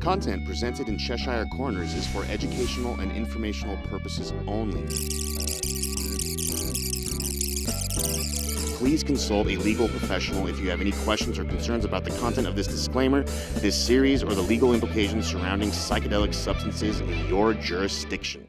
Content presented in Cheshire Corners is for educational and informational purposes only. Please consult a legal professional if you have any questions or concerns about the content of this disclaimer, this series, or the legal implications surrounding psychedelic substances in your jurisdiction.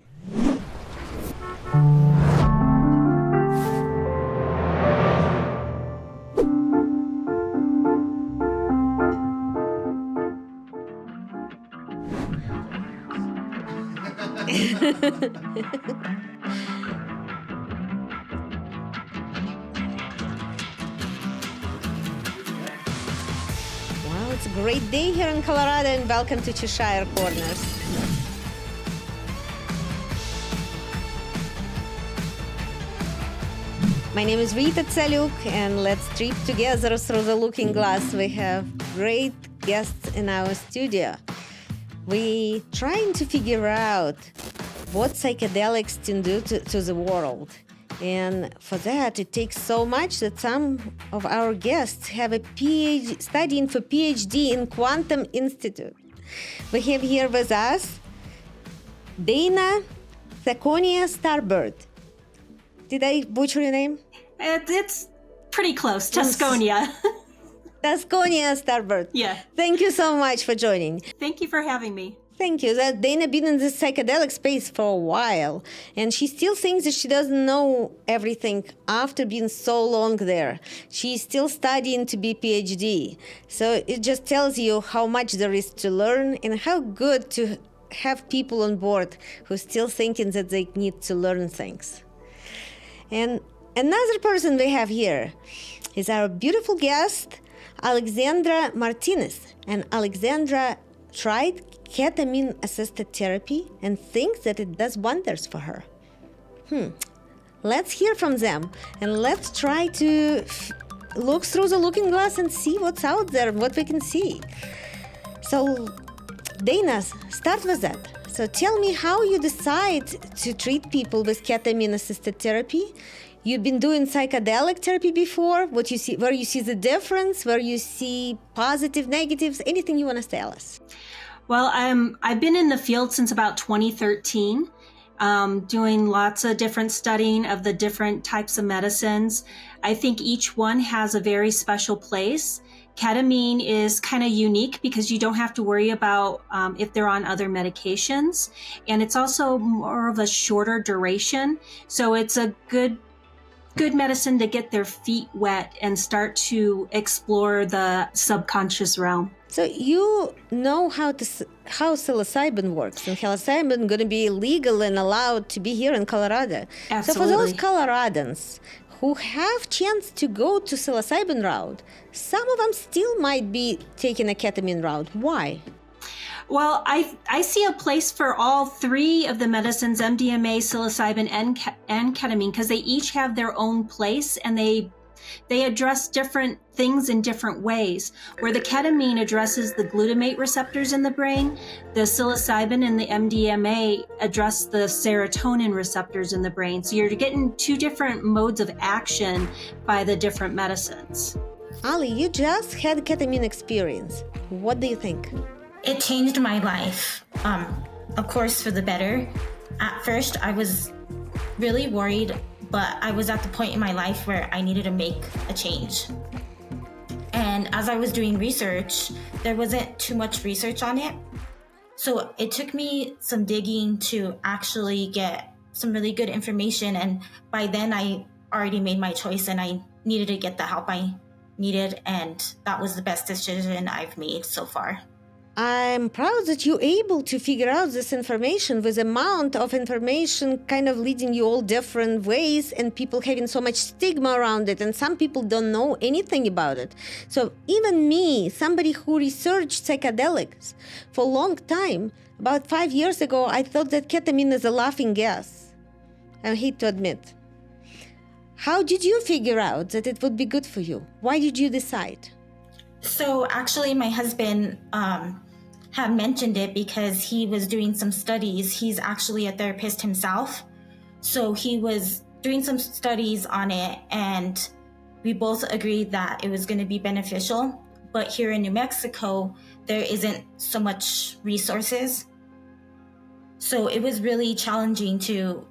Well, it's a great day here in Colorado, and welcome to Cheshire Corners. My name is Rita, Tsalyuk, and let's trip together through the looking glass. We have great guests in our studio. We're trying to figure out what psychedelics can do to the world. And for that, it takes so much that some of our guests have a PhD, studying for PhD in Quantum Institute. We have here with us Dana Tsyconyea Starbyrd. Did I butcher your name? It's pretty close. Tsyconyea. Tsyconyea Starbyrd. Yeah. Thank you so much for joining. Thank you for having me. Thank you. Dana been in the psychedelic space for a while, and she still thinks that she doesn't know everything after being so long there. She's still studying to be PhD. So it just tells you how much there is to learn and how good to have people on board who are still thinking that they need to learn things. And another person we have here is our beautiful guest, Alexsandra Martinez. And Alexsandra tried ketamine-assisted therapy and thinks that it does wonders for her. Let's hear from them, and let's try to look through the looking glass and see what's out there, what we can see. So, Dana, start with that. So tell me how you decide to treat people with ketamine-assisted therapy. You've been doing psychedelic therapy before. What you see, where you see the difference, where you see positive, negatives, anything you want to tell us. Well, I've been in the field since about 2013, doing lots of different studying of the different types of medicines. I think each one has a very special place. Ketamine is kind of unique because you don't have to worry about if they're on other medications. And it's also more of a shorter duration. So it's a good medicine to get their feet wet and start to explore the subconscious realm. So you know how psilocybin works, and psilocybin going to be legal and allowed to be here in Colorado. Absolutely. So for those Coloradans who have chance to go to psilocybin route, some of them still might be taking a ketamine route. Why? Well, I see a place for all three of the medicines, MDMA, psilocybin, and ketamine, because they each have their own place, and they address different things in different ways. Where the ketamine addresses the glutamate receptors in the brain, the psilocybin and the MDMA address the serotonin receptors in the brain. So you're getting two different modes of action by the different medicines. Ali, you just had ketamine experience. What do you think? It changed my life, of course, for the better. At first, I was really worried, but I was at the point in my life where I needed to make a change. And as I was doing research, there wasn't too much research on it. So it took me some digging to actually get some really good information. And by then, I already made my choice, and I needed to get the help I needed. And that was the best decision I've made so far. I'm proud that you're able to figure out this information with amount of information kind of leading you all different ways, and people having so much stigma around it, and some people don't know anything about it. So even me, somebody who researched psychedelics for a long time, about 5 years ago, I thought that ketamine is a laughing gas. I hate to admit. How did you figure out that it would be good for you? Why did you decide? So actually, my husband had mentioned it because he was doing some studies. He's actually a therapist himself. So he was doing some studies on it, and we both agreed that it was going to be beneficial. but here in New Mexico, there isn't so much resources. So it was really challenging to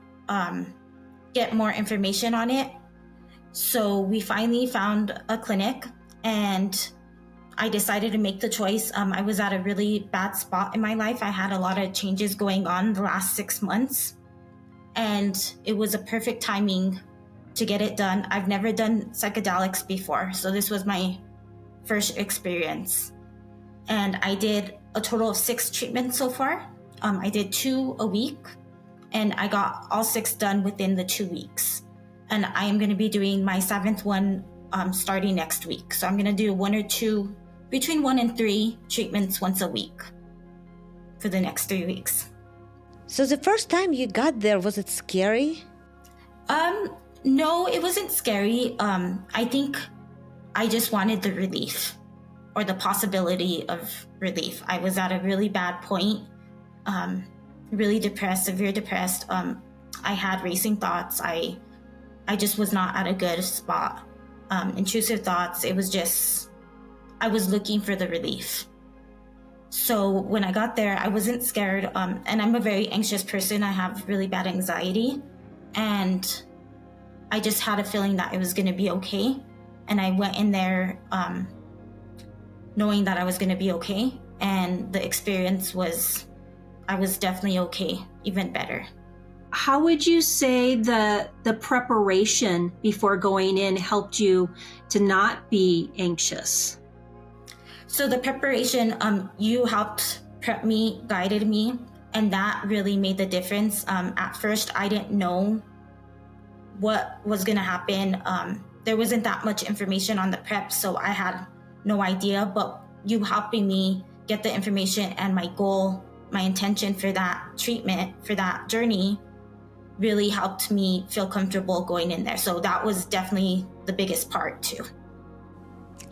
get more information on it. So we finally found a clinic, and I decided to make the choice. I was at a really bad spot in my life. I had a lot of changes going on the last 6 months, and it was a perfect timing to get it done. I've never done psychedelics before, so this was my first experience. And I did a total of 6 treatments so far. I did 2 a week, and I got all 6 done within the 2 weeks. And I am going to be doing my 7th one starting next week. So I'm going to do 1 or 2, between 1 and 3 treatments once a week for the next 3 weeks. So the first time you got there, was it scary? No, it wasn't scary. I think I just wanted the relief, or the possibility of relief. I was at a really bad point, really depressed, severe depressed. I had racing thoughts. I just was not at a good spot. Intrusive thoughts. It was just, I was looking for the relief. So when I got there, I wasn't scared. And I'm a very anxious person. I have really bad anxiety. And I just had a feeling that it was going to be okay. And I went in there knowing that I was going to be okay. And the experience was, I was definitely okay, even better. How would you say the preparation before going in helped you to not be anxious? So the preparation, you helped prep me, guided me, and that really made the difference. At first, I didn't know what was going to happen. There wasn't that much information on the prep, so I had no idea, but you helping me get the information and my goal, my intention for that treatment, for that journey, really helped me feel comfortable going in there. So that was definitely the biggest part too.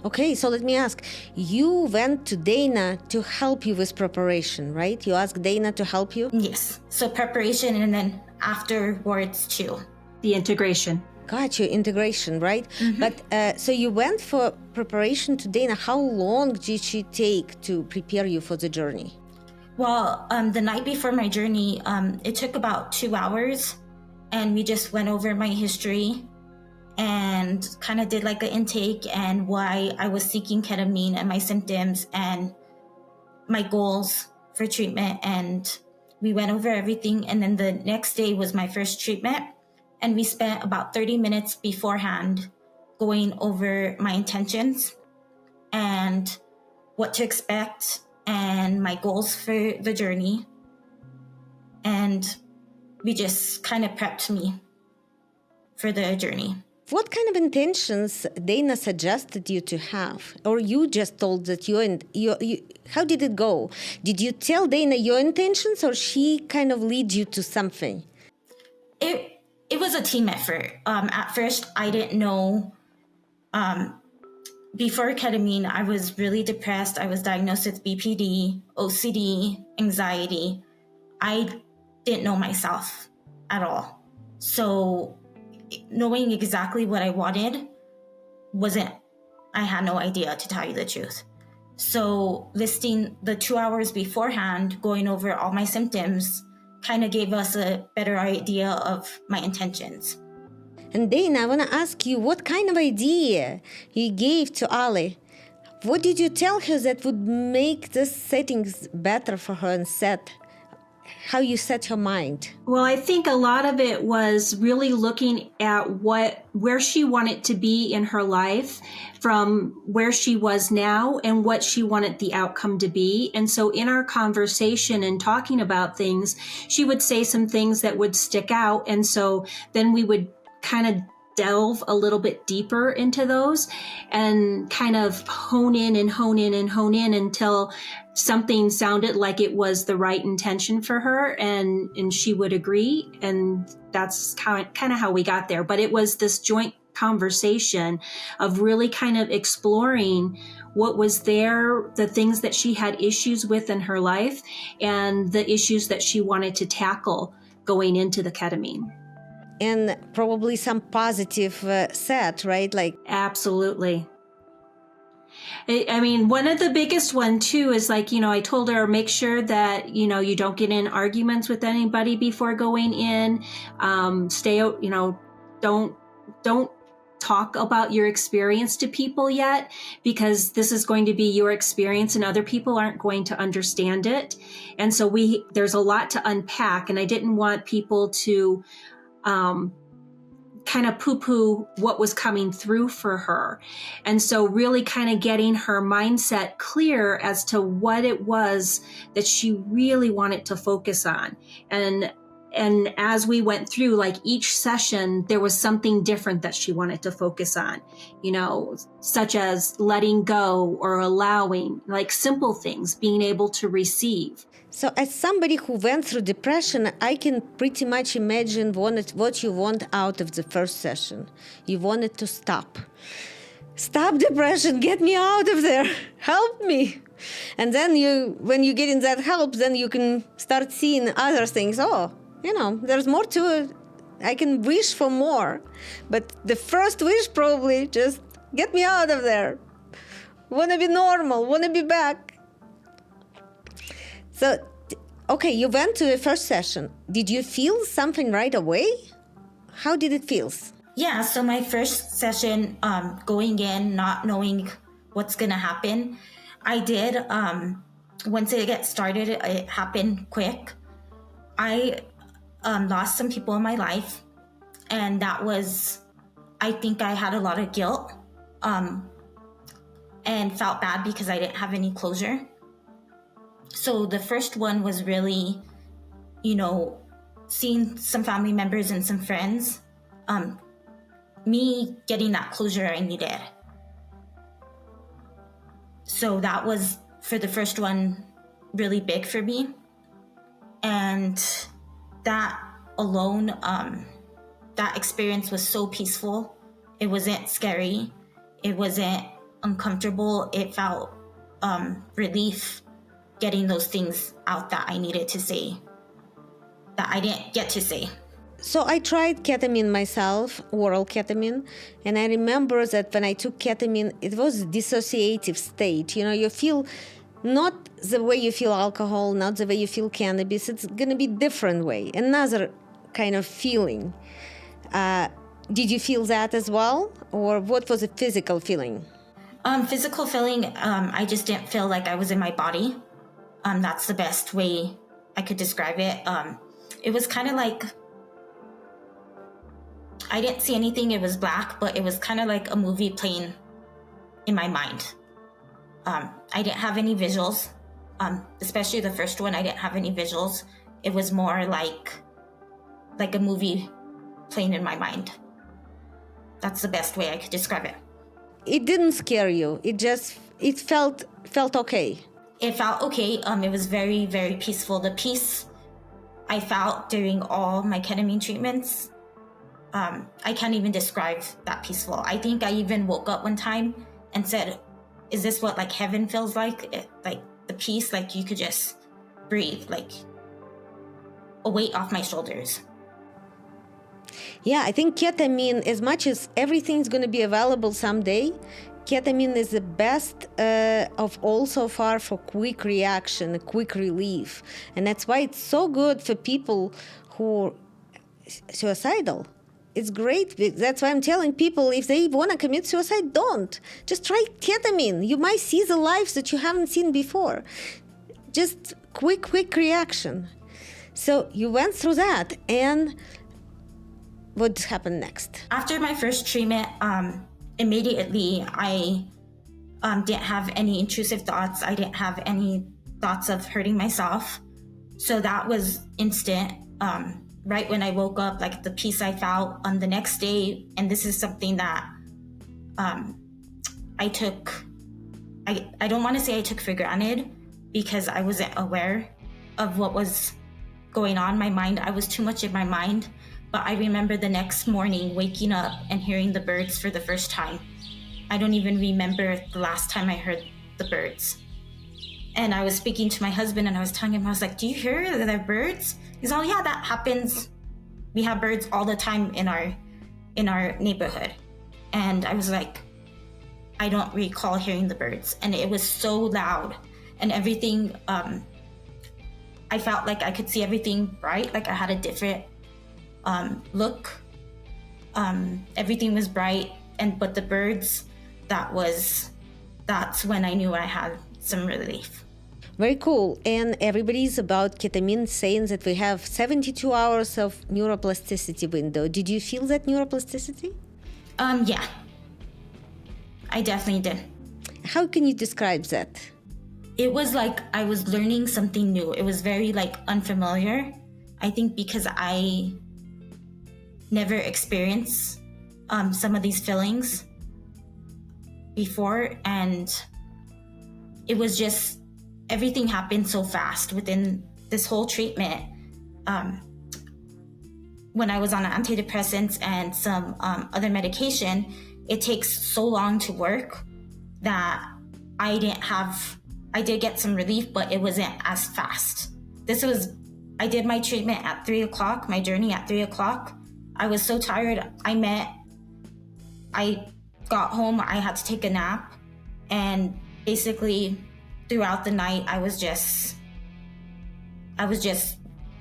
Okay, so let me ask, you went to Dana to help you with preparation, right? You asked Dana to help you? Yes, so preparation and then afterwards too. The integration. Got you, integration, right? Mm-hmm. But so you went for preparation to Dana. How long did she take to prepare you for the journey? Well, the night before my journey, it took about 2 hours, and we just went over my history and kind of did like an intake and why I was seeking ketamine and my symptoms and my goals for treatment. And we went over everything. And then the next day was my first treatment. And we spent about 30 minutes beforehand going over my intentions and what to expect and my goals for the journey. And we just kind of prepped me for the journey. What kind of intentions Dana suggested you to have? Or you just told that you how did it go? Did you tell Dana your intentions, or she kind of lead you to something? It was a team effort. At first, I didn't know. Before ketamine, I was really depressed. I was diagnosed with BPD, OCD, anxiety. I didn't know myself at all. So knowing exactly what I wanted I had no idea, to tell you the truth. So listing the 2 hours beforehand, going over all my symptoms, kind of gave us a better idea of my intentions. And Dana, I want to ask you, what kind of idea you gave to Ali? What did you tell her that would make the settings better for her and how you set her mind? Well, I think a lot of it was really looking at where she wanted to be in her life from where she was now and what she wanted the outcome to be. And so in our conversation and talking about things, she would say some things that would stick out. And so then we would kind of delve a little bit deeper into those and kind of hone in until something sounded like it was the right intention for her, and she would agree. And that's kind of how we got there. But it was this joint conversation of really kind of exploring what was there, the things that she had issues with in her life, and the issues that she wanted to tackle going into the ketamine. And probably some positive set, right? Like Absolutely. I mean, one of the biggest one too is like, I told her, make sure that, you don't get in arguments with anybody before going in. Stay out, don't talk about your experience to people yet, because this is going to be your experience and other people aren't going to understand it. And so there's a lot to unpack, and I didn't want people to, kind of poo-poo what was coming through for her. And so really kind of getting her mindset clear as to what it was that she really wanted to focus on. And as we went through, like each session, there was something different that she wanted to focus on, such as letting go or allowing, like simple things, being able to receive. So as somebody who went through depression, I can pretty much imagine what you want out of the first session. You want it to stop. Stop depression, get me out of there, help me. And then when you get in that help, then you can start seeing other things. Oh, there's more to it. I can wish for more. But the first wish probably just get me out of there. Want to be normal, want to be back. So, okay, you went to the first session. Did you feel something right away? How did it feel? Yeah, so my first session, going in, not knowing what's going to happen, I did. Once it gets started, it happened quick. I lost some people in my life, and I think I had a lot of guilt and felt bad because I didn't have any closure. So the first one was really, seeing some family members and some friends, me getting that closure I needed. So that was, for the first one, really big for me. And that alone, that experience was so peaceful. It wasn't scary. It wasn't uncomfortable. It felt relief, getting those things out that I needed to say, that I didn't get to say. So I tried ketamine myself, oral ketamine, and I remember that when I took ketamine, it was a dissociative state. You feel not the way you feel alcohol, not the way you feel cannabis. It's going to be different way, another kind of feeling. Did you feel that as well? Or what was the physical feeling? Physical feeling, I just didn't feel like I was in my body. That's the best way I could describe it. It was kind of like, I didn't see anything, it was black, but it was kind of like a movie playing in my mind. I didn't have any visuals, especially the first one, I didn't have any visuals. It was more like a movie playing in my mind. That's the best way I could describe it. It didn't scare you, it felt okay. It felt okay. It was very, very peaceful. The peace I felt during all my ketamine treatments, I can't even describe that peaceful. I think I even woke up one time and said, is this what like heaven feels like? Like the peace, like you could just breathe, like a weight off my shoulders. Yeah, I think ketamine, as much as everything's going to be available someday, ketamine is the best of all so far for quick reaction, quick relief. And that's why it's so good for people who are suicidal. It's great. That's why I'm telling people, if they want to commit suicide, don't. Just try ketamine. You might see the lives that you haven't seen before. Just quick reaction. So you went through that, and what happened next? After my first treatment, immediately I didn't have any intrusive thoughts. I didn't have any thoughts of hurting myself. So that was instant. Right when I woke up, like the peace I felt on the next day. And this is something that I took, I don't want to say I took for granted, because I wasn't aware of what was going on in my mind. I was too much in my mind. But I remember the next morning waking up and hearing the birds for the first time. I don't even remember the last time I heard the birds. And I was speaking to my husband and I was telling him, I was like, do you hear the birds? He's all, yeah, that happens. We have birds all the time in our neighborhood. And I was like, I don't recall hearing the birds, and it was so loud, and everything, I felt like I could see everything bright, like I had a different look. Everything was bright, but the birds, that's when I knew I had some relief. Very cool. And everybody's about ketamine saying that we have 72 hours of neuroplasticity window. Did you feel that neuroplasticity? Yeah, I definitely did. How can you describe that? It was like I was learning something new. It was very like unfamiliar. I think because I never experienced some of these feelings before, and it was just, everything happened so fast within this whole treatment. When I was on antidepressants and some other medication, it takes so long to work that I did get some relief, but it wasn't as fast. I did my treatment at 3 o'clock, my journey at 3 o'clock. I was so tired. I got home, I had to take a nap, and basically throughout the night, I was just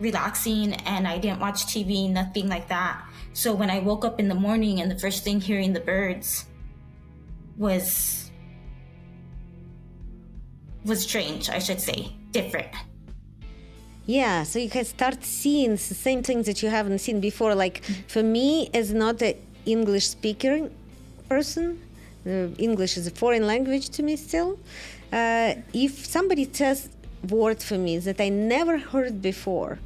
relaxing, and I didn't watch TV, nothing like that. So when I woke up in the morning and the first thing hearing the birds was strange, I should say, different. Yeah, so you can start seeing the same things that you haven't seen before. Like for me, as not an English speaker person, English is a foreign language to me still. If somebody says word for me that I never heard before,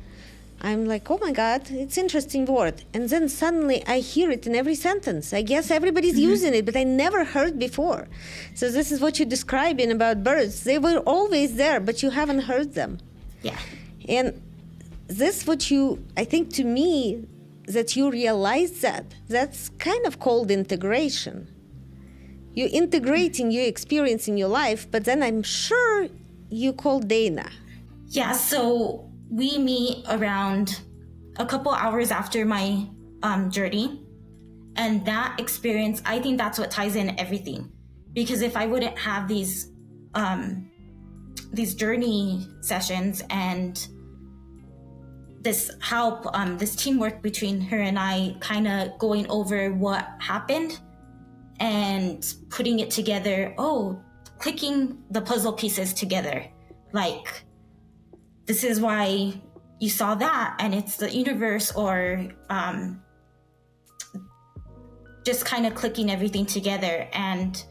I'm like, oh my God, it's interesting word. And then suddenly I hear it in every sentence. I guess everybody's using it, but I never heard before. So this is what you're describing about birds. They were always there, but you haven't heard them. Yeah. And this I think to me, that you realize that's kind of called integration. You're integrating your experience in your life, but then I'm sure you call Dana. Yeah, so we meet around a couple hours after my journey. And that experience, I think that's what ties in everything. Because if I wouldn't have these journey sessions and this help, this teamwork between her and I, kind of going over what happened and putting it together, clicking the puzzle pieces together. Like, this is why you saw that, and it's the universe, or just kind of clicking everything together. And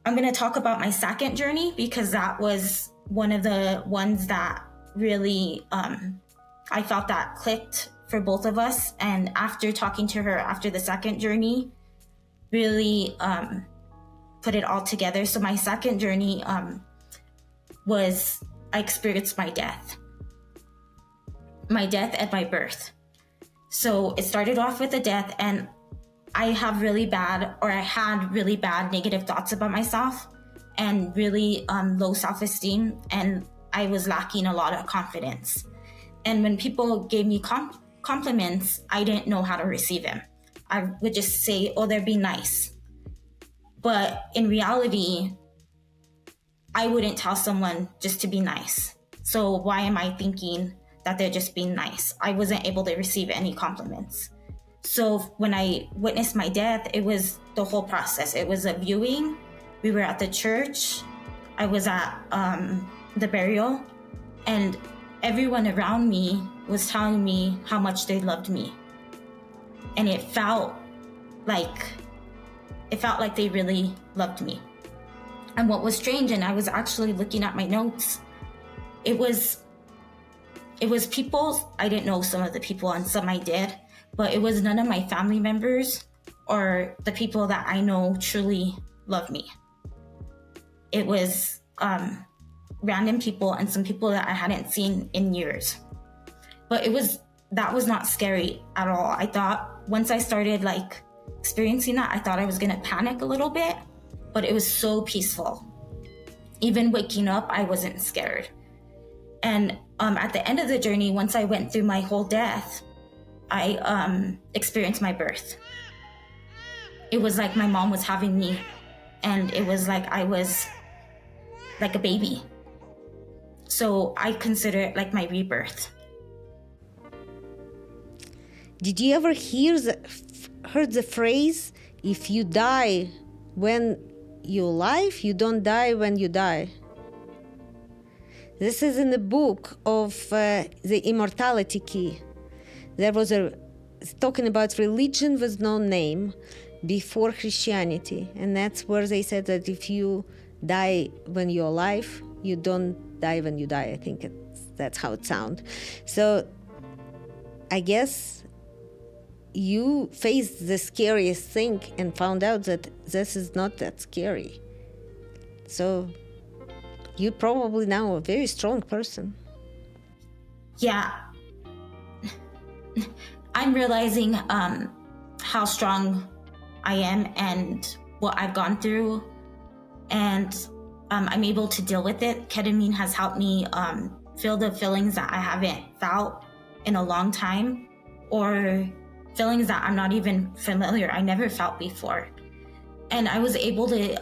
I'm going to talk about my second journey, because that was one of the ones that really, I felt that clicked for both of us. And after talking to her after the second journey, really put it all together. So my second journey was, I experienced my death and my birth. So it started off with a death, and I had really bad negative thoughts about myself, and really low self-esteem, and I was lacking a lot of confidence. And when people gave me compliments, I didn't know how to receive them. I would just say, they're being nice. But in reality, I wouldn't tell someone just to be nice. So why am I thinking that they're just being nice? I wasn't able to receive any compliments. So when I witnessed my death, it was the whole process. It was a viewing. We were at the church. I was at the burial, and everyone around me was telling me how much they loved me. And it felt like they really loved me. And what was strange, and I was actually looking at my notes, it was people, I didn't know some of the people, and some I did, but it was none of my family members or the people that I know truly love me. It was random people and some people that I hadn't seen in years. But that was not scary at all. I thought once I started experiencing that, I thought I was gonna panic a little bit, but it was so peaceful. Even waking up, I wasn't scared. And at the end of the journey, once I went through my whole death, I experienced my birth. It was like my mom was having me and it was like I was like a baby. So I consider it like my rebirth. Did you ever heard the phrase, if you die when you're alive, you don't die when you die? This is in the book of The Immortality Key. There was talking about religion with no name before Christianity. And that's where they said that if you die when you're alive, you don't die when you die. I think that's how it sounds. So I guess you faced the scariest thing and found out that this is not that scary. So you're probably now a very strong person. Yeah. I'm realizing how strong I am and what I've gone through, and I'm able to deal with it. Ketamine has helped me feel the feelings that I haven't felt in a long time, or feelings that I'm not even familiar, I never felt before. And I was able to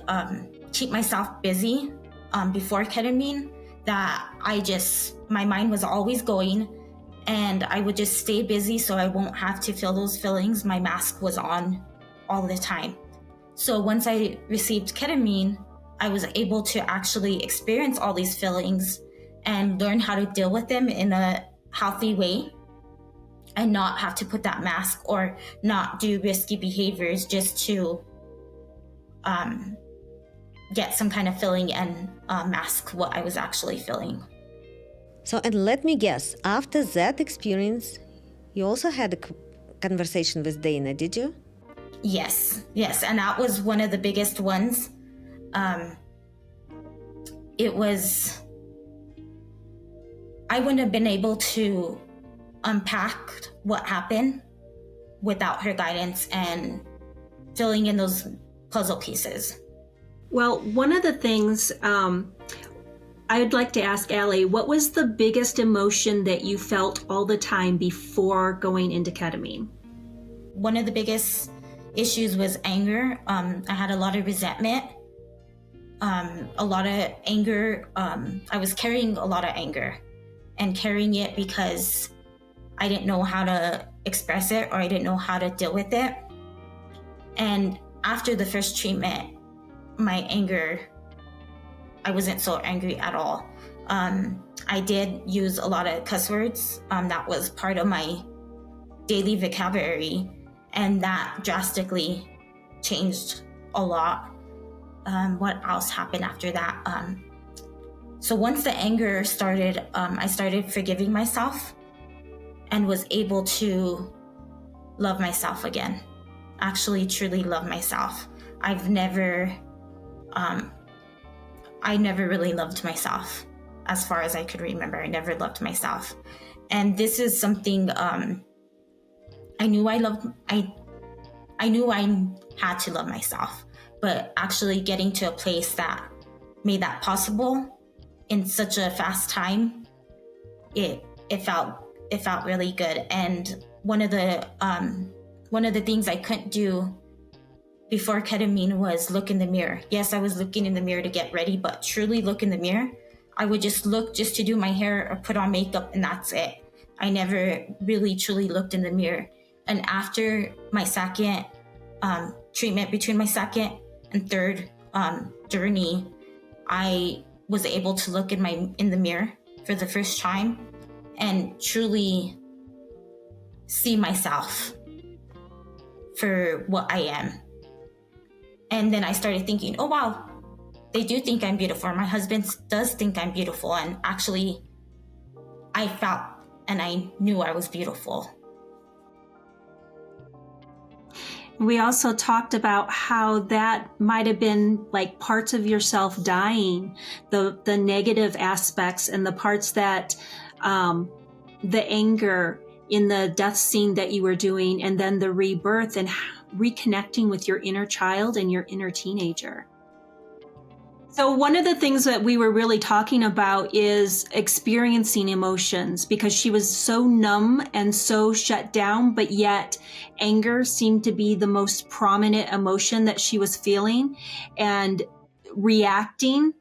keep myself busy before ketamine, that my mind was always going, and I would just stay busy so I won't have to feel those feelings. My mask was on all the time. So once I received ketamine, I was able to actually experience all these feelings and learn how to deal with them in a healthy way, and not have to put that mask or not do risky behaviors just to get some kind of feeling and mask what I was actually feeling. So, and let me guess, after that experience, you also had a conversation with Dana, did you? Yes, and that was one of the biggest ones. I wouldn't have been able to unpack what happened without her guidance and filling in those puzzle pieces. Well, one of the things I'd like to ask Allie, what was the biggest emotion that you felt all the time before going into ketamine? One of the biggest issues was anger. I had a lot of resentment, a lot of anger. I was carrying a lot of anger, and carrying it because I didn't know how to express it, or I didn't know how to deal with it. And after the first treatment, my anger, I wasn't so angry at all. I did use a lot of cuss words. That was part of my daily vocabulary, and that drastically changed a lot. What else happened after that? So once the anger started, I started forgiving myself and was able to love myself again. Actually, truly love myself. I never really loved myself. As far as I could remember, I never loved myself. And this is something I knew I knew I had to love myself, but actually getting to a place that made that possible in such a fast time, it felt really good. And one of the things I couldn't do before ketamine was look in the mirror. Yes, I was looking in the mirror to get ready, but truly look in the mirror, I would just look just to do my hair or put on makeup, and that's it. I never really truly looked in the mirror. And after my second treatment, between my second and third journey, I was able to look in the mirror for the first time and truly see myself for what I am. And then I started thinking, oh wow, they do think I'm beautiful. My husband does think I'm beautiful. And actually, I felt and I knew I was beautiful. We also talked about how that might have been like parts of yourself dying, the negative aspects and the parts that the anger in the death scene that you were doing, and then the rebirth and reconnecting with your inner child and your inner teenager. So one of the things that we were really talking about is experiencing emotions, because she was so numb and so shut down, but yet anger seemed to be the most prominent emotion that she was feeling, and reacting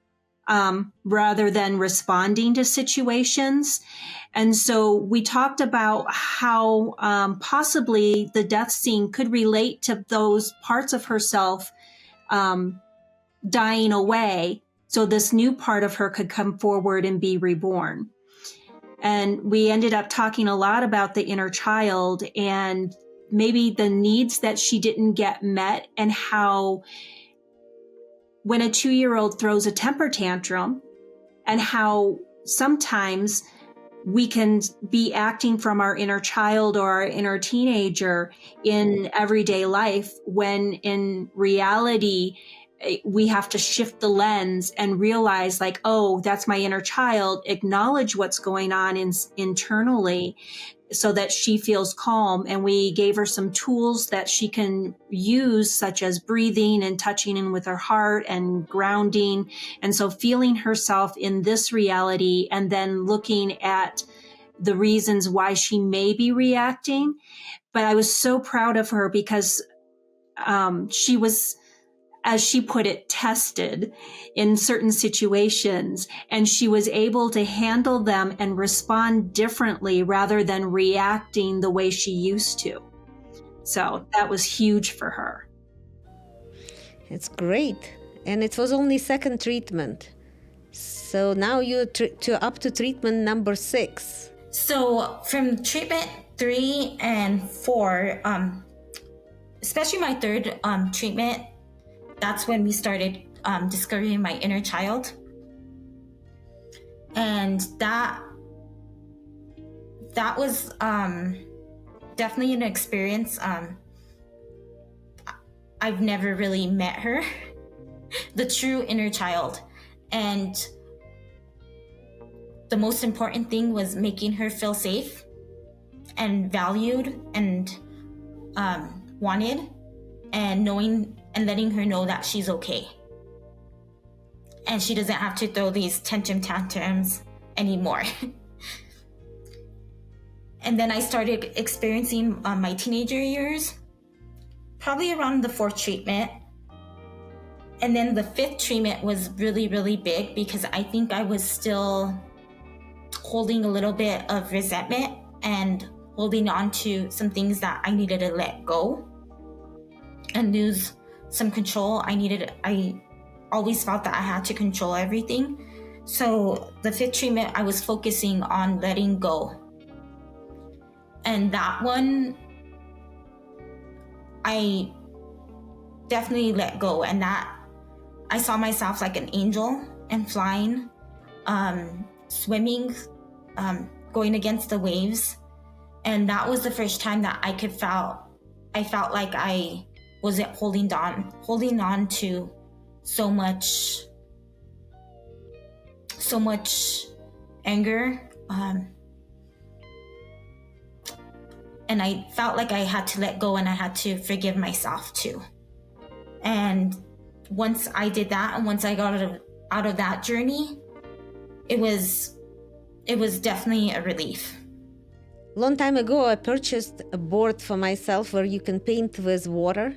rather than responding to situations. And so we talked about how possibly the death scene could relate to those parts of herself dying away, so this new part of her could come forward and be reborn. And we ended up talking a lot about the inner child and maybe the needs that she didn't get met, and how when a 2-year-old throws a temper tantrum, and how sometimes we can be acting from our inner child or our inner teenager in everyday life, when in reality, we have to shift the lens and realize, like, oh, that's my inner child, acknowledge what's going on internally, so that she feels calm. And we gave her some tools that she can use, such as breathing and touching in with her heart and grounding. And so feeling herself in this reality, and then looking at the reasons why she may be reacting. But I was so proud of her, because she was, as she put it, tested in certain situations, and she was able to handle them and respond differently rather than reacting the way she used to. So that was huge for her. It's great. And it was only second treatment. So now you're up to treatment number 6. So from treatment 3 and 4, especially my third treatment, that's when we started discovering my inner child. And that was definitely an experience. I've never really met her, the true inner child. And the most important thing was making her feel safe and valued and wanted, and knowing and letting her know that she's okay. And she doesn't have to throw these tantrums anymore. And then I started experiencing my teenager years, probably around the 4th treatment. And then the 5th treatment was really, really big, because I think I was still holding a little bit of resentment and holding on to some things that I needed to let go and lose some control. I always felt that I had to control everything. So the 5th treatment, I was focusing on letting go. And that one, I definitely let go. And that, I saw myself like an angel and flying, swimming, going against the waves. And that was the first time that I felt like I wasn't holding on to so much anger. And I felt like I had to let go, and I had to forgive myself too. And once I did that, and once I got out of that journey, it was definitely a relief. Long time ago, I purchased a board for myself where you can paint with water,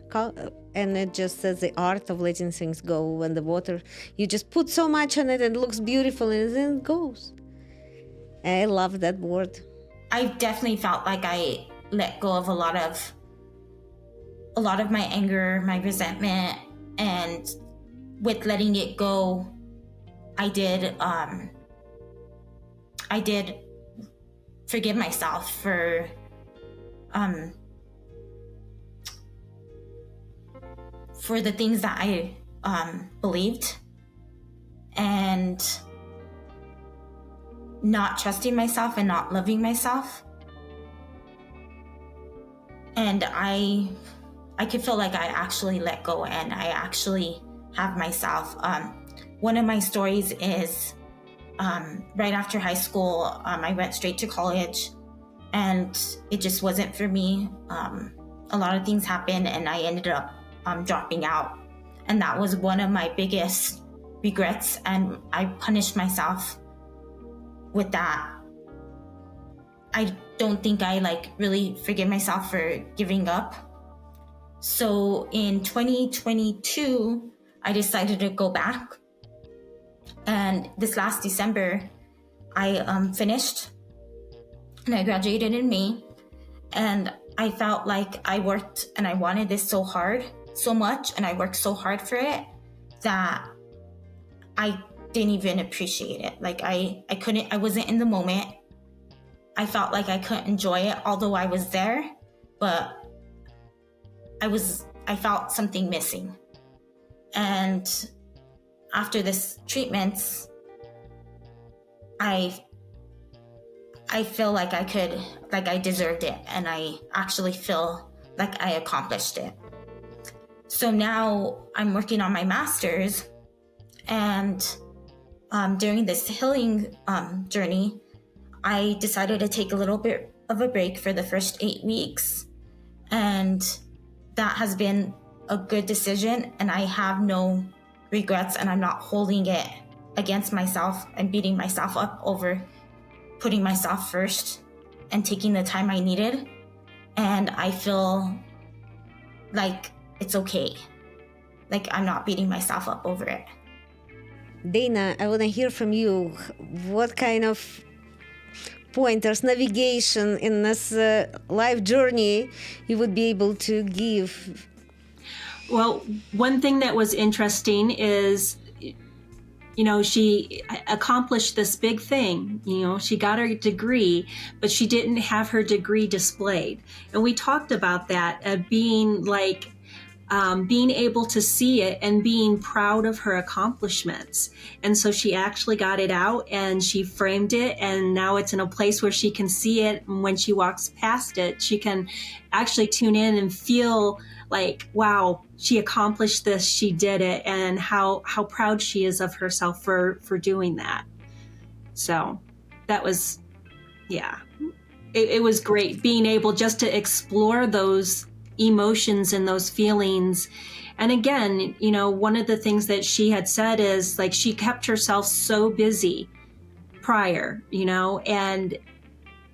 and it just says the art of letting things go. When the water, you just put so much on it and it looks beautiful, and then it goes. I love that board. I definitely felt like I let go of a lot of my anger, my resentment, and with letting it go, I did forgive myself for the things that I believed, and not trusting myself and not loving myself. And I could feel like I actually let go, and I actually have myself. One of my stories is right after high school, I went straight to college, and it just wasn't for me. A lot of things happened, and I ended up dropping out. And that was one of my biggest regrets, and I punished myself with that. I don't think I really forgive myself for giving up. So in 2022, I decided to go back. And this last December, I finished and I graduated in May. And I felt like I worked and I wanted this so much, and I worked so hard for it that I didn't even appreciate it. I wasn't in the moment. I felt like I couldn't enjoy it, although I was there, but I felt something missing. And after this treatments, I feel like I deserved it, and I actually feel like I accomplished it. So now I'm working on my master's, and during this healing journey, I decided to take a little bit of a break for the first 8 weeks. And that has been a good decision, and I have no regrets, and I'm not holding it against myself and beating myself up over putting myself first and taking the time I needed. And I feel like it's okay. Like I'm not beating myself up over it. Dana, I want to hear from you. What kind of pointers, navigation in this life journey you would be able to give? Well, one thing that was interesting is, she accomplished this big thing. She got her degree, but she didn't have her degree displayed. And we talked about that, being able to see it and being proud of her accomplishments. And so she actually got it out and she framed it, and now it's in a place where she can see it. And when she walks past it, she can actually tune in and feel like, wow, she accomplished this, she did it, and how proud she is of herself for doing that. So that was, it was great being able just to explore those emotions and those feelings. And again, one of the things that she had said is she kept herself so busy prior, and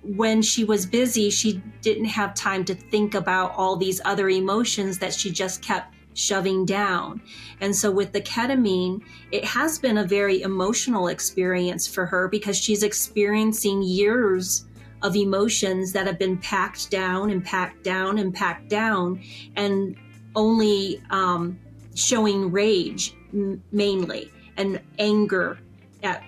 when she was busy, she didn't have time to think about all these other emotions that she just kept shoving down. And so with the ketamine, it has been a very emotional experience for her, because she's experiencing years of emotions that have been packed down and packed down and packed down, and only showing rage mainly, and anger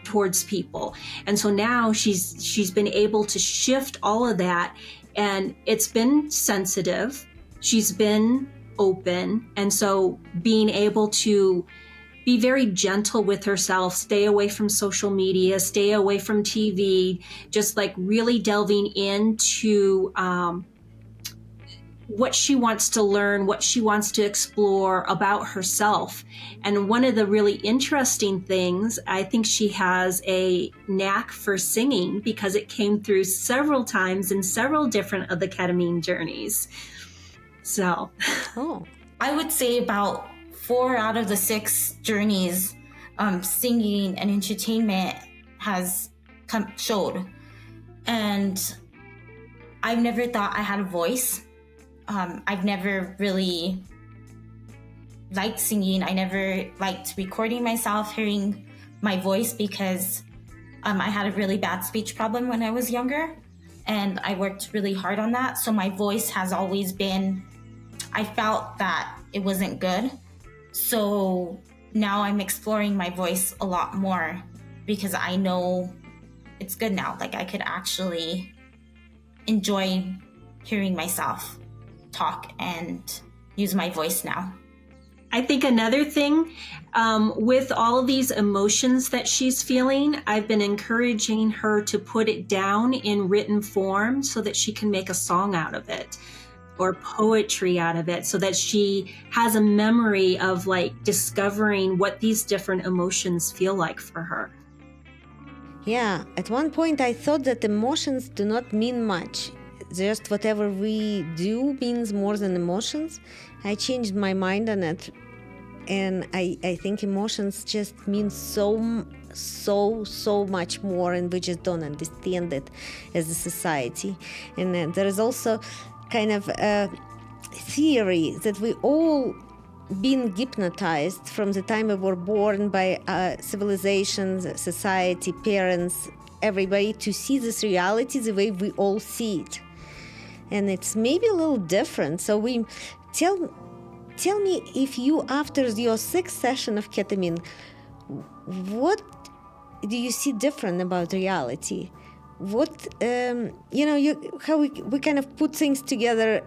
towards people. And so now she's been able to shift all of that, and it's been sensitive. She's been open. And so being able to be very gentle with herself, stay away from social media, stay away from TV, just really delving into what she wants to learn, what she wants to explore about herself. And one of the really interesting things, I think she has a knack for singing, because it came through several times in several different of the ketamine journeys. So, I would say about 4 out of the 6 journeys, singing and entertainment has showed. And I've never thought I had a voice. I've never really liked singing. I never liked recording myself, hearing my voice, because I had a really bad speech problem when I was younger, and I worked really hard on that. So my voice has always been, I felt that it wasn't good. So now I'm exploring my voice a lot more, because I know it's good now. I could actually enjoy hearing myself talk and use my voice now. I think another thing, with all of these emotions that she's feeling, I've been encouraging her to put it down in written form so that she can make a song out of it, or poetry out of it, so that she has a memory of discovering what these different emotions feel like for her. Yeah, at one point I thought that emotions do not mean much. Just whatever we do means more than emotions. I changed my mind on it And I think emotions just mean so much more, and we just don't understand it as a society. And there is also kind of a theory that we all been hypnotized from the time we were born by civilizations, society, parents, everybody, to see this reality the way we all see it. And it's maybe a little different. So tell me, if you, after your 6th session of ketamine, what do you see different about reality? What, how we kind of put things together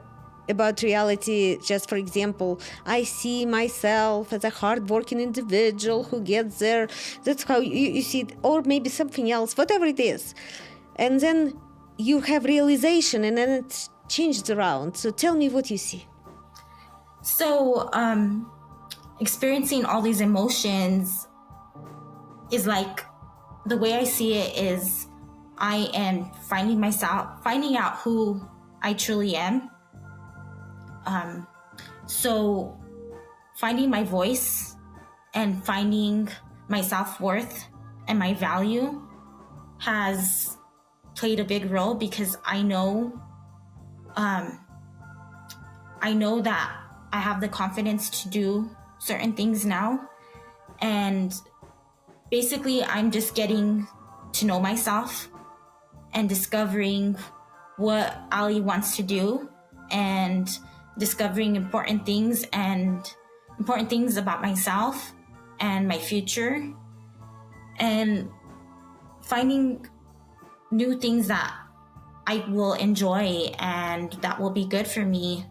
about reality. Just for example, I see myself as a hardworking individual who gets there. That's how you see it. Or maybe something else, whatever it is. And then you have realization, and then it changes around. So tell me what you see. So experiencing all these emotions is like, the way I see it is I am finding out who I truly am. So finding my voice and finding my self-worth and my value has played a big role, because I know that I have the confidence to do certain things now. And basically, I'm just getting to know myself and discovering what Ali wants to do, and discovering important things about myself and my future, and finding new things that I will enjoy and that will be good for me.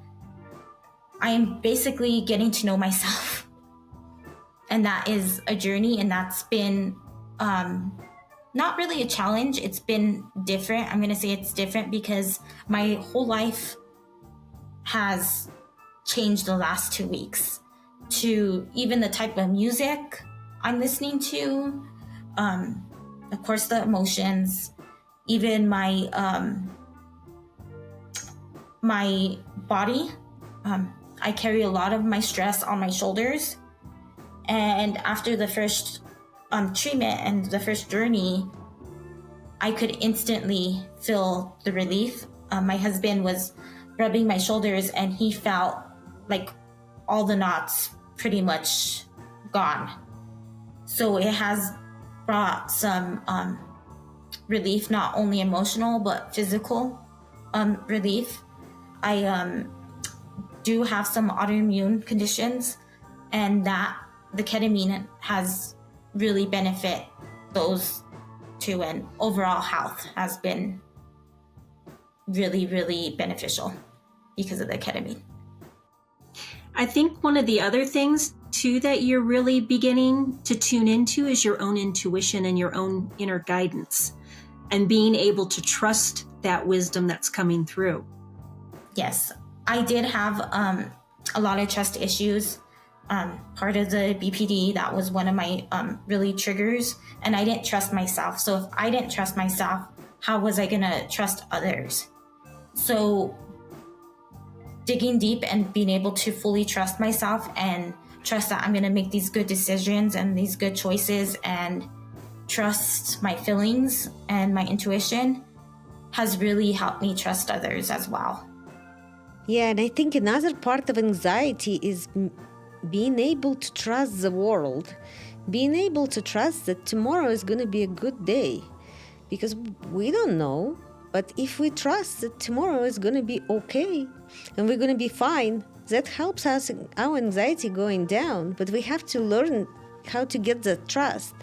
I am basically getting to know myself. And that is a journey, and that's been not really a challenge. It's been different. I'm going to say it's different because my whole life has changed the last 2 weeks, to even the type of music I'm listening to, of course, the emotions, even my body. I carry a lot of my stress on my shoulders. And after the first treatment and the first journey, I could instantly feel the relief. My husband was rubbing my shoulders, and he felt like all the knots pretty much gone. So it has brought some relief, not only emotional, but physical relief. I do have some autoimmune conditions, and that the ketamine has really benefit those too, and overall health has been really, really beneficial because of the ketamine. I think one of the other things too that you're really beginning to tune into is your own intuition and your own inner guidance, and being able to trust that wisdom that's coming through. Yes, I did have a lot of trust issues. Part of the BPD, that was one of my really triggers, and I didn't trust myself. So if I didn't trust myself, how was I gonna trust others? So digging deep and being able to fully trust myself and trust that I'm gonna make these good decisions and these good choices, and trust my feelings and my intuition has really helped me trust others as well. Yeah, and I think another part of anxiety is being able to trust the world, being able to trust that tomorrow is going to be a good day, because we don't know. But if we trust that tomorrow is going to be okay and we're going to be fine, that helps us, our anxiety going down. But we have to learn how to get that trust.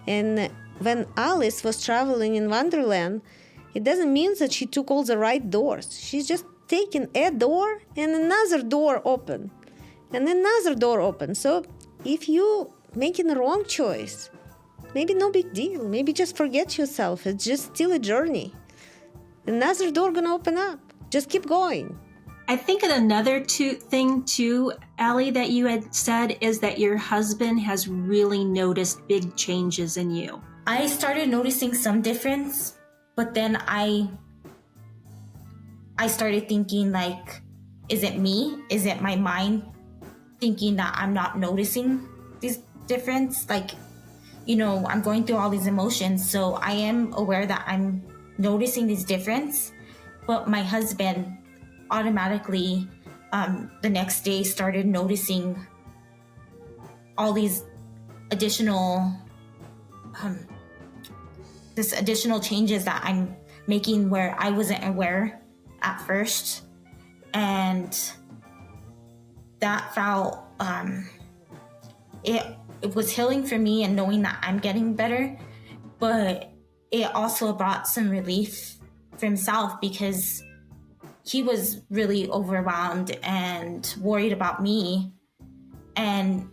And when Alice was traveling in Wonderland, it doesn't mean that she took all the right doors. She's just taken a door and another door open. And another door open. So if you making the wrong choice, maybe no big deal. Maybe just forget yourself. It's just still a journey. Another door gonna open up. Just keep going. I think another thing too, Ali, that you had said is that your husband has really noticed big changes in you. I started noticing some difference, but then I started thinking, like, is it me? Is it my mind thinking that I'm not noticing this difference. Like, you know, I'm going through all these emotions, so I am aware that I'm noticing this difference. But my husband automatically the next day started noticing all these additional changes that I'm making where I wasn't aware at first. And that felt it was healing for me, and knowing that I'm getting better, but it also brought some relief for himself, because he was really overwhelmed and worried about me, and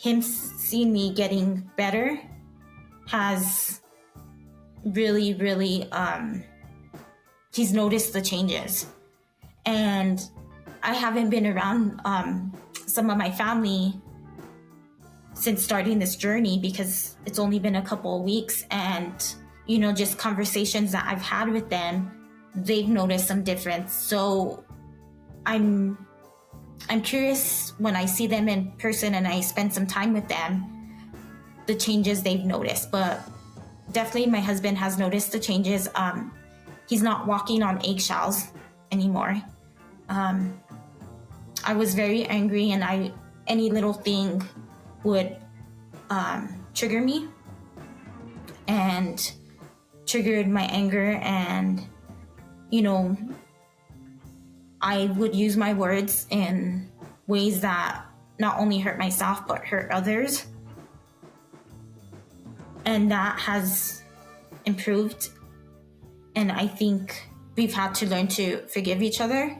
him seeing me getting better has really, he's noticed the changes. And I haven't been around some of my family since starting this journey, because it's only been a couple of weeks, and, you know, just conversations that I've had with them, they've noticed some difference. So I'm curious when I see them in person and I spend some time with them, the changes they've noticed. But definitely my husband has noticed the changes. He's not walking on eggshells anymore. I was very angry, and any little thing would trigger me and triggered my anger, and, you know, I would use my words in ways that not only hurt myself but hurt others. And that has improved, and I think we've had to learn to forgive each other,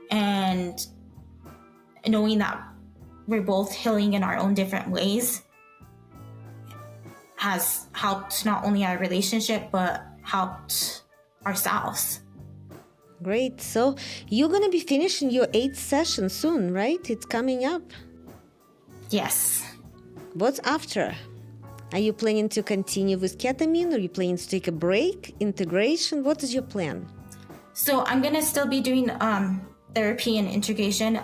and knowing that we're both healing in our own different ways has helped not only our relationship but helped ourselves. Great. So you're going to be finishing your 8th session soon, right? It's coming up. Yes. What's after? Are you planning to continue with ketamine? Or are you planning to take a break? Integration? What is your plan? So I'm going to still be doing therapy and integration.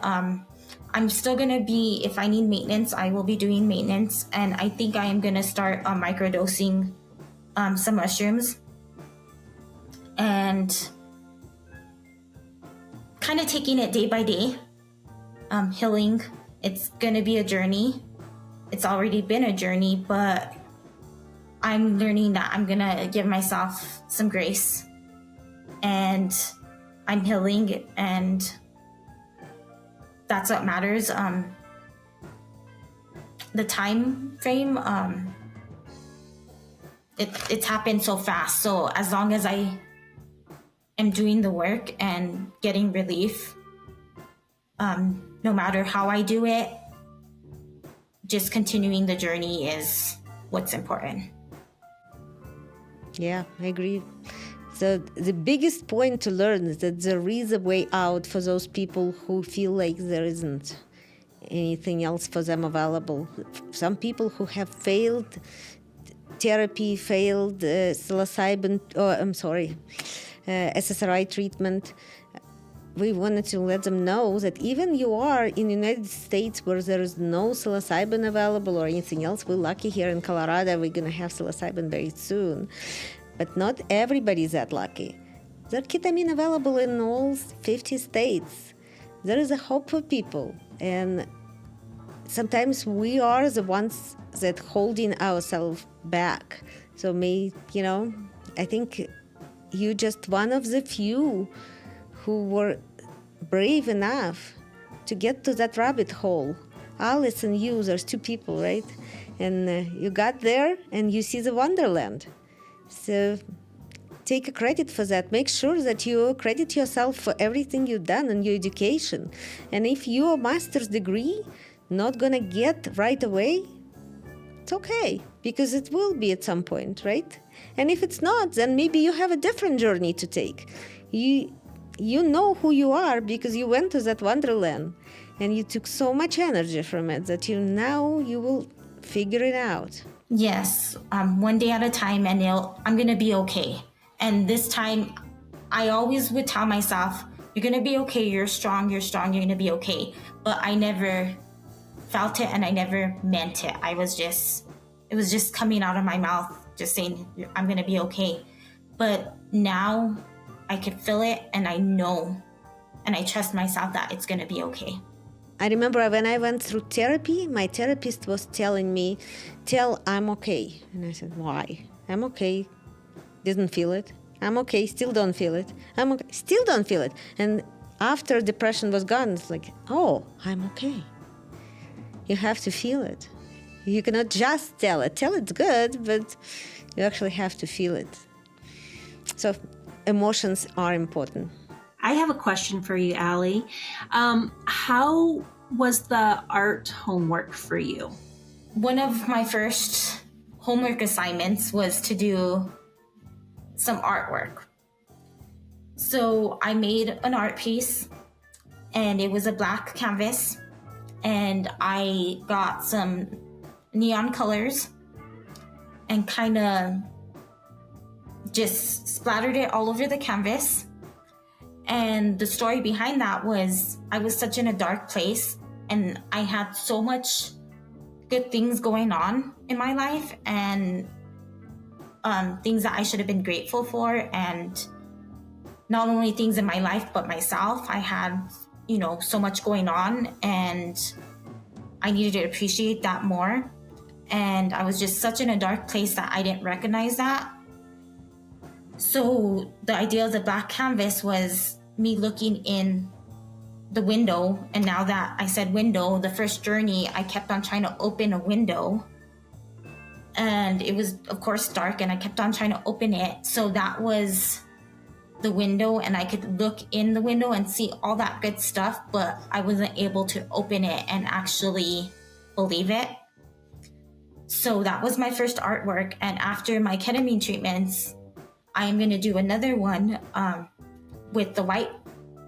I'm still going to be, if I need maintenance, I will be doing maintenance. And I think I am going to start microdosing some mushrooms. And kind of taking it day by day, healing. It's going to be a journey. It's already been a journey, but I'm learning that I'm going to give myself some grace, and I'm healing, and that's what matters. The time frame, it's happened so fast. So as long as I am doing the work and getting relief, no matter how I do it, just continuing the journey is what's important. Yeah, I agree. So the biggest point to learn is that there is a way out for those people who feel like there isn't anything else for them available. Some people who have failed therapy, failed psilocybin, SSRI treatment, we wanted to let them know that even you are in the United States where there is no psilocybin available or anything else, we're lucky here in Colorado, we're going to have psilocybin very soon. But not everybody is that lucky. There's ketamine available in all 50 states. There is a hope for people. And sometimes we are the ones that holding ourselves back. So I think you're just one of the few who were brave enough to get to that rabbit hole. Alice and you, there's two people, right? And you got there and you see the wonderland. So take a credit for that. Make sure that you credit yourself for everything you've done and your education. And if your master's degree not gonna get right away, it's okay, because it will be at some point, right? And if it's not, then maybe you have a different journey to take. You know who you are because you went to that wonderland and you took so much energy from it that you will figure it out. Yes, one day at a time, and I'm going to be okay. And this time, I always would tell myself, you're going to be okay. You're strong. You're going to be okay. But I never felt it and I never meant it. it was just coming out of my mouth, just saying, I'm going to be okay. But now I could feel it and I know and I trust myself that it's going to be okay. I remember when I went through therapy, my therapist was telling me, I'm okay. And I said, why? I'm okay. Didn't feel it. I'm okay. Still don't feel it. I'm okay. Still don't feel it. And after depression was gone, it's like, oh, I'm okay. You have to feel it. You cannot just tell it. Tell it's good, but you actually have to feel it. So emotions are important. I have a question for you, Allie. How was the art homework for you? One of my first homework assignments was to do some artwork. So I made an art piece and it was a black canvas and I got some neon colors and kind of just splattered it all over the canvas. And the story behind that was I was such in a dark place and I had so much good things going on in my life and things that I should have been grateful for, and not only things in my life but myself. I had, so much going on and I needed to appreciate that more. And I was just such in a dark place that I didn't recognize that. So the idea of the black canvas was me looking in the window. And now that I said window, the first journey, I kept on trying to open a window. And it was, of course, dark and I kept on trying to open it. So that was the window and I could look in the window and see all that good stuff, but I wasn't able to open it and actually believe it. So that was my first artwork. And after my ketamine treatments, I'm going to do another one with the white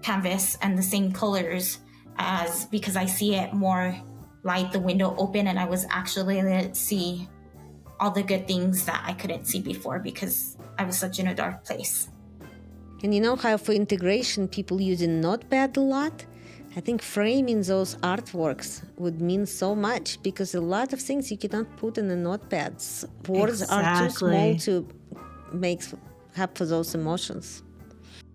canvas and the same colors because I see it more like the window open and I was actually able to see all the good things that I couldn't see before because I was such in a dark place. And you know how for integration people use a notepad a lot? I think framing those artworks would mean so much because a lot of things you cannot put in the notepads. Words are too small to have for those emotions.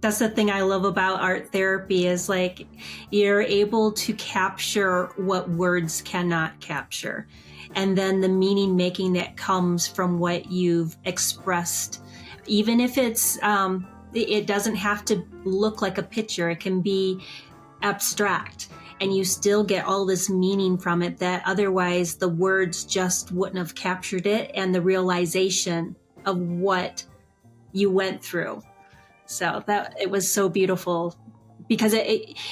That's the thing I love about art therapy is like you're able to capture what words cannot capture. And then the meaning making that comes from what you've expressed, even if it's, it doesn't have to look like a picture. It can be abstract and you still get all this meaning from it that otherwise the words just wouldn't have captured it and the realization of what you went through. So that it was so beautiful because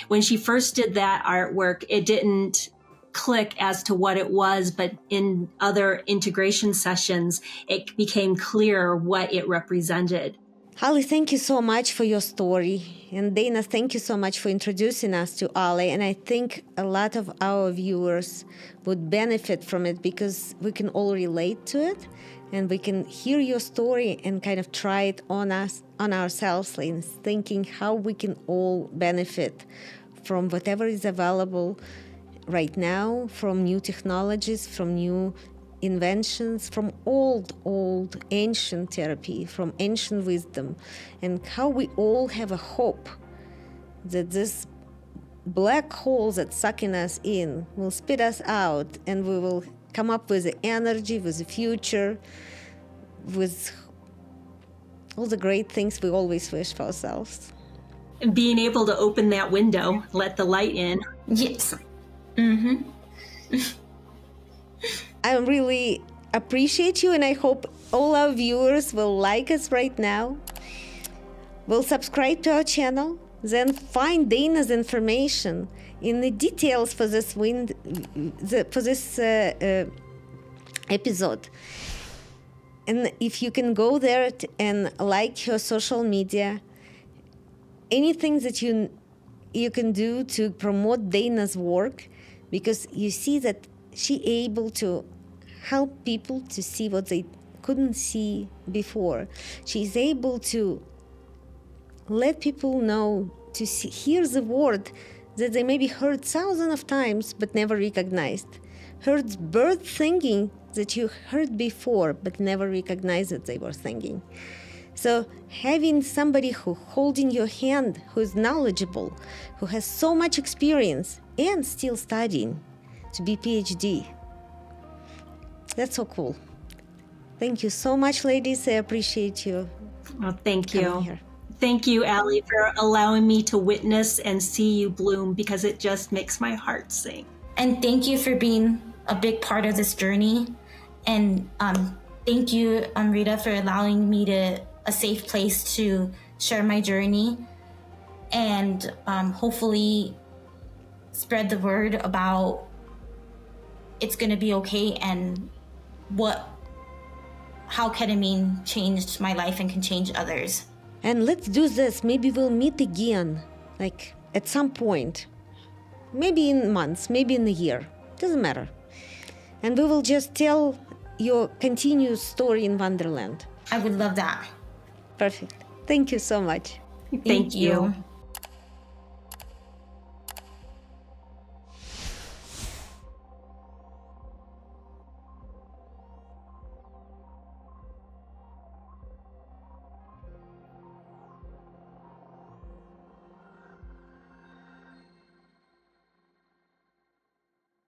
when she first did that artwork, it didn't click as to what it was, but in other integration sessions, it became clear what it represented. Ali, thank you so much for your story. And Dana, thank you so much for introducing us to Ali. And I think a lot of our viewers would benefit from it because we can all relate to it and we can hear your story and kind of try it on ourselves, and thinking how we can all benefit from whatever is available right now, from new technologies, from new inventions, from old ancient therapy, from ancient wisdom, and how we all have a hope that this black hole that's sucking us in will spit us out and we will come up with the energy, with the future, with all the great things we always wish for ourselves. And being able to open that window, let the light in. Yes. Mm-hmm. I really appreciate you, and I hope all our viewers will like us right now. Will subscribe to our channel, then find Dana's information in the details for this episode. And if you can go there and like her social media, anything that you can do to promote Dana's work, because you see that she able to help people to see what they couldn't see before. She's able to let people know, to hear the word that they maybe heard thousands of times but never recognized. Heard bird singing that you heard before but never recognized that they were singing. So having somebody who holding your hand, who is knowledgeable, who has so much experience and still studying to be PhD, that's so cool. Thank you so much, ladies. I appreciate you. Well, thank coming you. here. Thank you, Allie, for allowing me to witness and see you bloom, because it just makes my heart sing. And thank you for being a big part of this journey. And thank you, Rita, for allowing me a safe place to share my journey and hopefully spread the word about it's going to be okay and how ketamine changed my life and can change others. And let's do this. Maybe we'll meet again, like at some point. Maybe in months, maybe in a year. Doesn't matter. And we will just tell your continuous story in Wonderland. I would love that. Perfect. Thank you so much. Thank you.